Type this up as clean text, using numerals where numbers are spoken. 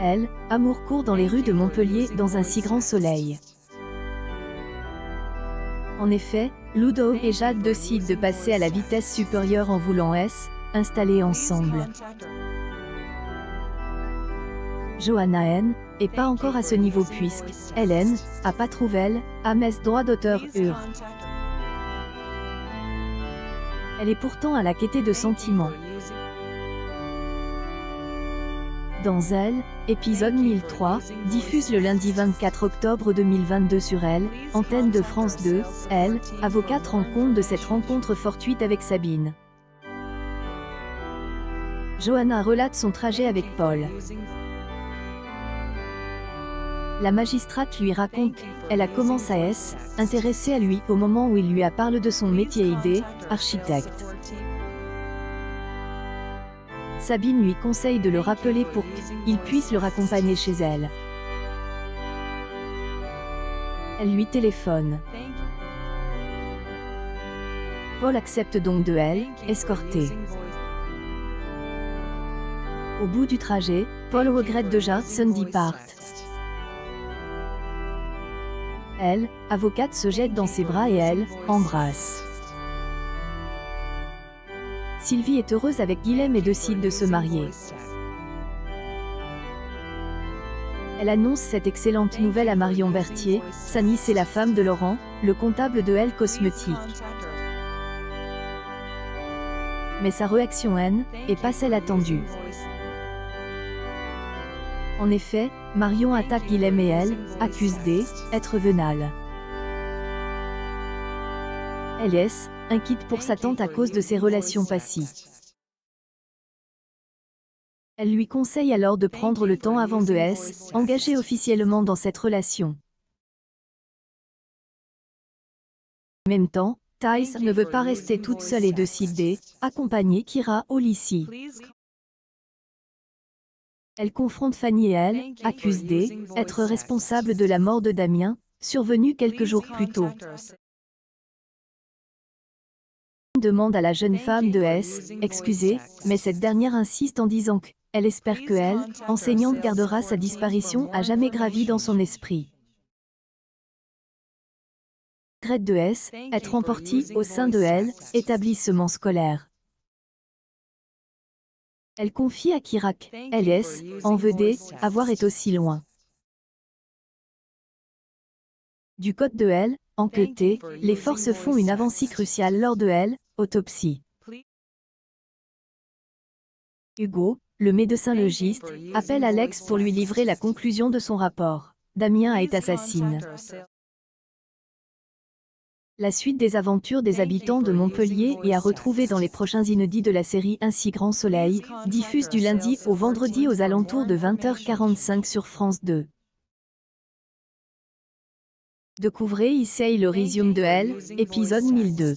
Elle, amour court dans les rues de Montpellier dans un si grand soleil. En effet, Ludo et Jade décident de passer à la vitesse supérieure en voulant installer ensemble. Johanna N. est pas encore à ce niveau puisque Hélène a pas trouvé à mes droits d'auteur Elle est pourtant à la quête de sentiments. Dans Elle, épisode 1003, diffuse le lundi 24 octobre 2022 sur Elle, antenne de France 2, Elle, avocate rend compte de cette rencontre fortuite avec Sabine. Johanna relate son trajet avec Paul. La magistrate lui raconte qu'elle a commencé à s'intéresser à lui au moment où il lui a parlé de son métier architecte. Sabine lui conseille de le rappeler pour qu'il puisse le raccompagner chez elle. Elle lui téléphone. Paul accepte donc de escorter. Au bout du trajet, Paul regrette déjà son départ. Elle, avocate, se jette dans ses bras et elle embrasse. Sylvie est heureuse avec Guilhem et décide de se marier. Elle annonce cette excellente nouvelle à Marion Berthier, sa nièce et la femme de Laurent, le comptable de Elle Cosmétique. Mais sa réaction est pas celle attendue. En effet, Marion attaque Guilhem et elle accuse d'être vénale. Elle est inquiète pour sa tante à cause de ses relations passées. Elle lui conseille alors de prendre le temps avant de s'engager officiellement dans cette relation. En même temps, Thaïs ne veut pas rester toute seule et décide d'accompagner Kira au lycée. Elle confronte Fanny et elle accuse d'être responsable de la mort de Damien, survenue quelques jours plus tôt. Demande à la jeune femme de s'excuser, mais cette dernière insiste en disant qu'elle espère que elle, enseignante, gardera sa disparition à jamais gravie dans son esprit. Regrette de être emportée au sein de établissement scolaire. Elle confie à Kira qu'elle en veut avoir été aussi loin. Du côté de enquêté, les forces font une avancée cruciale lors de autopsie. Hugo, le médecin légiste, appelle Alex pour lui livrer la conclusion de son rapport. Damien a été assassiné. La suite des aventures des habitants de Montpellier est à retrouver dans les prochains inédits de la série Un si grand soleil, diffuse du lundi au vendredi aux alentours de 20h45 sur France 2. Découvrez ici le résumé de Elle, épisode 1002.